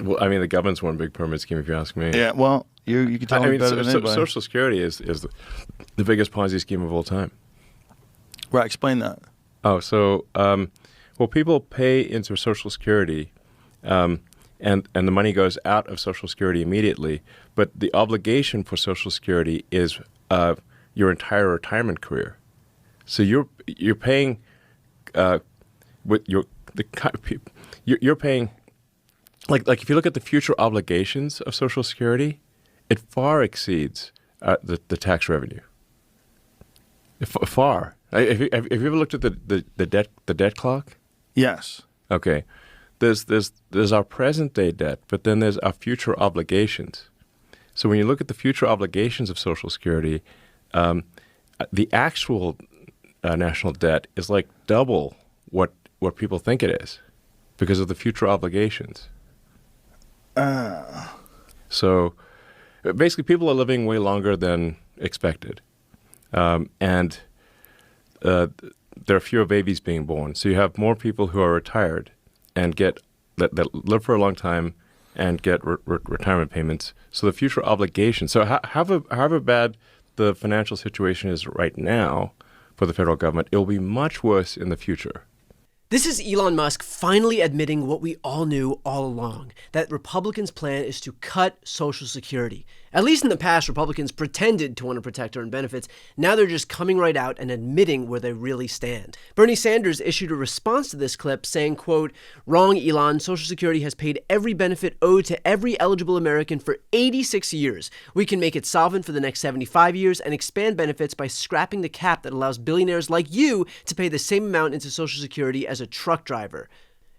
Well, I mean, the government's one big pyramid scheme, if you ask me. Yeah, well, you can tell me better than anybody. Social Security is the biggest Ponzi scheme of all time. Right, explain that. Oh, so people pay into Social Security, and the money goes out of Social Security immediately. But the obligation for Social Security is your entire retirement career. So you're paying you're paying like if you look at the future obligations of Social Security, it far exceeds the tax revenue. Far. Have you ever looked at the debt clock? Yes. Okay. There's our present day debt, but then there's our future obligations. So when you look at the future obligations of Social Security, the actual national debt is like double what people think it is because of the future obligations. So basically, people are living way longer than expected, and there are fewer babies being born. So you have more people who are retired and that live for a long time and get retirement payments. So the future obligations. So however bad the financial situation is right now for the federal government, it will be much worse in the future. This is Elon Musk finally admitting what we all knew all along, that Republicans' plan is to cut Social Security. At least in the past, Republicans pretended to want to protect earned benefits. Now they're just coming right out and admitting where they really stand. Bernie Sanders issued a response to this clip saying, quote, "Wrong, Elon. Social Security has paid every benefit owed to every eligible American for 86 years. We can make it solvent for the next 75 years and expand benefits by scrapping the cap that allows billionaires like you to pay the same amount into Social Security as a truck driver."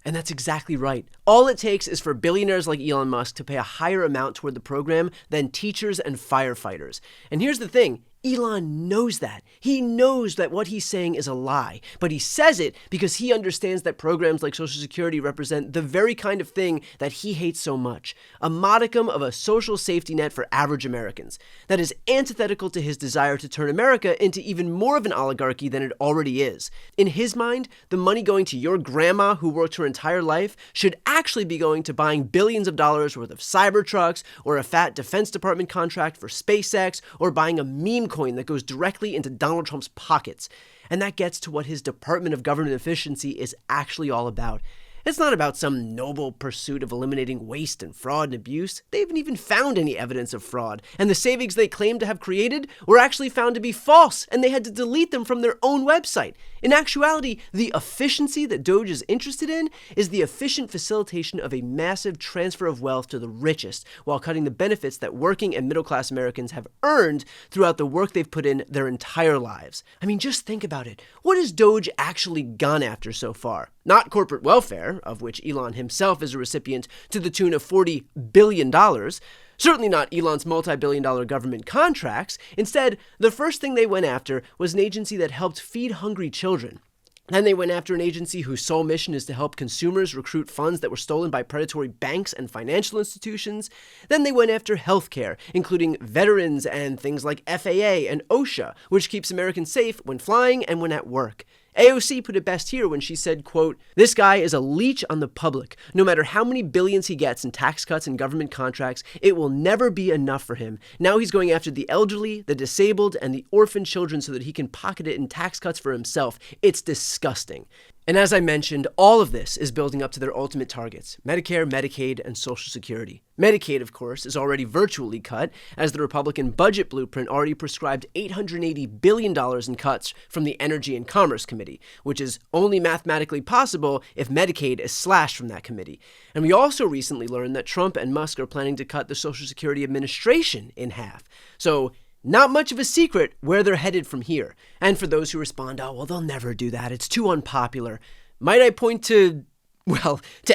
And that's exactly right. All it takes is for billionaires like Elon Musk to pay a higher amount toward the program than teachers and firefighters. And here's the thing. Elon knows that. He knows that what he's saying is a lie, but he says it because he understands that programs like Social Security represent the very kind of thing that he hates so much, a modicum of a social safety net for average Americans. That is antithetical to his desire to turn America into even more of an oligarchy than it already is. In his mind, the money going to your grandma who worked her entire life should actually be going to buying billions of dollars worth of Cybertrucks or a fat Defense Department contract for SpaceX or buying a meme coin that goes directly into Donald Trump's pockets. And that gets to what his Department of Government Efficiency is actually all about. It's not about some noble pursuit of eliminating waste and fraud and abuse. They haven't even found any evidence of fraud. And the savings they claim to have created were actually found to be false, and they had to delete them from their own website. In actuality, the efficiency that Doge is interested in is the efficient facilitation of a massive transfer of wealth to the richest, while cutting the benefits that working and middle-class Americans have earned throughout the work they've put in their entire lives. I mean, just think about it. What has Doge actually gone after so far? Not corporate welfare, of which Elon himself is a recipient to the tune of $40 billion. Certainly not Elon's multi-billion-dollar government contracts. Instead, the first thing they went after was an agency that helped feed hungry children. Then they went after an agency whose sole mission is to help consumers recruit funds that were stolen by predatory banks and financial institutions. Then they went after healthcare, including veterans and things like FAA and OSHA, which keeps Americans safe when flying and when at work. AOC put it best here when she said, quote, "This guy is a leech on the public. No matter how many billions he gets in tax cuts and government contracts, it will never be enough for him. Now he's going after the elderly, the disabled, and the orphan children so that he can pocket it in tax cuts for himself. It's disgusting." And as I mentioned, all of this is building up to their ultimate targets: Medicare, Medicaid, and Social Security. Medicaid, of course, is already virtually cut, as the Republican budget blueprint already prescribed $880 billion in cuts from the Energy and Commerce Committee, which is only mathematically possible if Medicaid is slashed from that committee. And we also recently learned that Trump and Musk are planning to cut the Social Security Administration in half. So not much of a secret where they're headed from here. And for those who respond, "Oh, well, they'll never do that. It's too unpopular," might I point to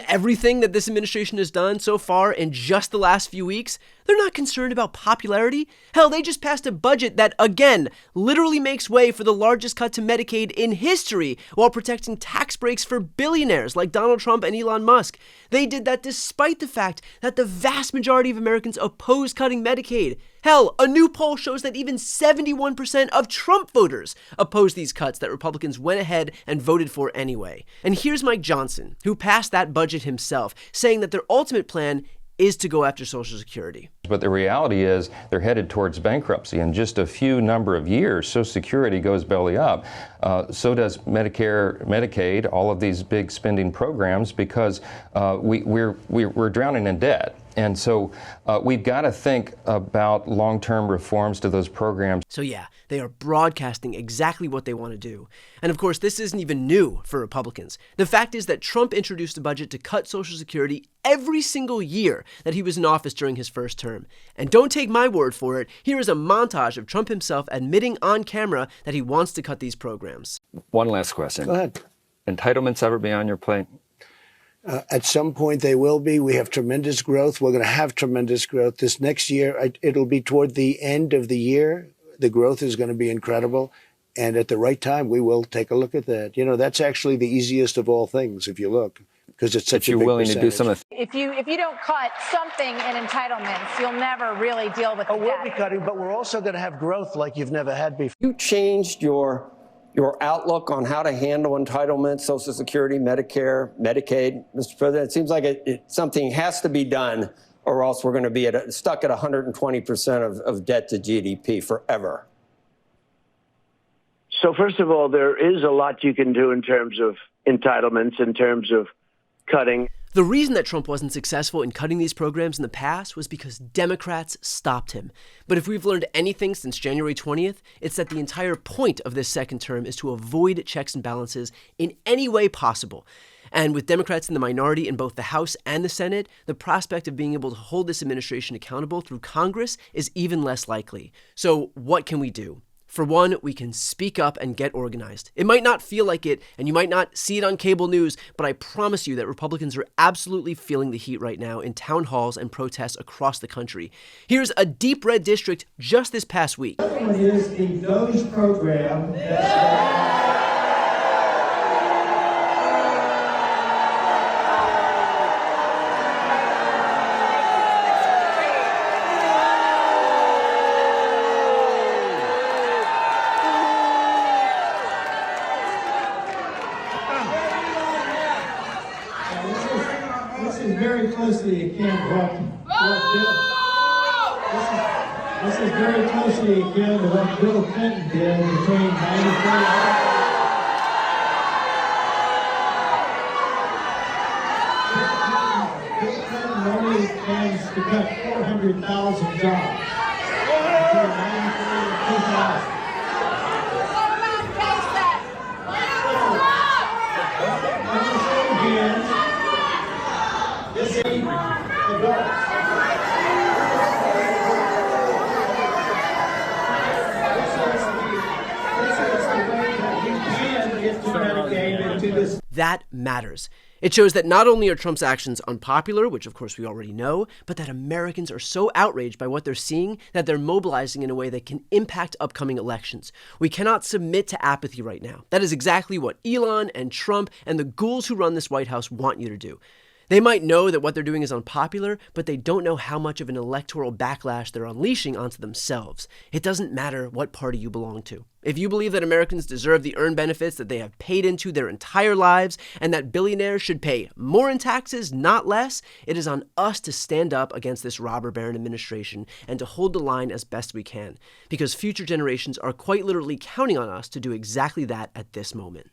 everything that this administration has done so far in just the last few weeks? They're not concerned about popularity. Hell, they just passed a budget that, again, literally makes way for the largest cut to Medicaid in history while protecting tax breaks for billionaires like Donald Trump and Elon Musk. They did that despite the fact that the vast majority of Americans oppose cutting Medicaid. Hell, a new poll shows that even 71% of Trump voters oppose these cuts that Republicans went ahead and voted for anyway. And here's Mike Johnson, who passed that budget himself, saying that their ultimate plan is to go after Social Security. But the reality is they're headed towards bankruptcy. In just a few number of years, Social Security goes belly up. So does Medicare, Medicaid, all of these big spending programs, because we're drowning in debt. And so we've got to think about long-term reforms to those programs. So yeah, they are broadcasting exactly what they want to do. And of course, this isn't even new for Republicans. The fact is that Trump introduced a budget to cut Social Security every single year that he was in office during his first term. And don't take my word for it, here is a montage of Trump himself admitting on camera that he wants to cut these programs. One last question. Go ahead. Entitlements ever be on your plate? At some point they will be. We have tremendous growth. We're going to have tremendous growth. This next year, it'll be toward the end of the year. The growth is going to be incredible. And at the right time, we will take a look at that. You know, that's actually the easiest of all things, if you look, because it's such a big percentage. If you're willing to do some of If you don't cut something in entitlements, you'll never really deal with the we'll debt. be cutting, but we're also going to have growth like you've never had before. You changed your outlook on how to handle entitlements, Social Security, Medicare, Medicaid, Mr. President? It seems like something has to be done, or else we're going to be stuck at 120% of debt to GDP forever. So first of all, there is a lot you can do in terms of entitlements, in terms of cutting. The reason that Trump wasn't successful in cutting these programs in the past was because Democrats stopped him. But if we've learned anything since January 20th, it's that the entire point of this second term is to avoid checks and balances in any way possible. And with Democrats in the minority in both the House and the Senate, the prospect of being able to hold this administration accountable through Congress is even less likely. So what can we do? For one, we can speak up and get organized. It might not feel like it, and you might not see it on cable news, but I promise you that Republicans are absolutely feeling the heat right now in town halls and protests across the country. Here's a deep red district just this past week. It is the DOGE program very closely akin to this is very closely akin to what Bill Clinton did between 1994. Bill Clinton only plans to cut 400,000 jobs between 1994 and 2000. That matters. It shows that not only are Trump's actions unpopular, which of course we already know, but that Americans are so outraged by what they're seeing that they're mobilizing in a way that can impact upcoming elections. We cannot submit to apathy right now. That is exactly what Elon and Trump and the ghouls who run this White House want you to do. They might know that what they're doing is unpopular, but they don't know how much of an electoral backlash they're unleashing onto themselves. It doesn't matter what party you belong to. If you believe that Americans deserve the earned benefits that they have paid into their entire lives and that billionaires should pay more in taxes, not less, it is on us to stand up against this robber baron administration and to hold the line as best we can, because future generations are quite literally counting on us to do exactly that at this moment.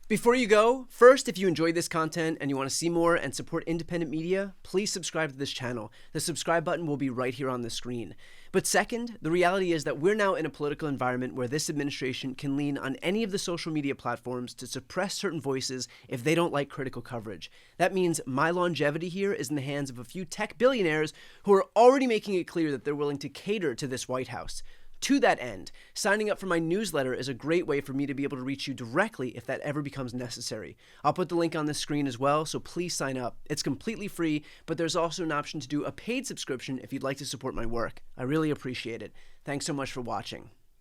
Before you go, first, if you enjoyed this content and you want to see more and support independent media, please subscribe to this channel. The subscribe button will be right here on the screen. But second, the reality is that we're now in a political environment where this administration can lean on any of the social media platforms to suppress certain voices if they don't like critical coverage. That means my longevity here is in the hands of a few tech billionaires who are already making it clear that they're willing to cater to this White House. To that end, signing up for my newsletter is a great way for me to be able to reach you directly if that ever becomes necessary. I'll put the link on the screen as well, so please sign up. It's completely free, but there's also an option to do a paid subscription if you'd like to support my work. I really appreciate it. Thanks so much for watching.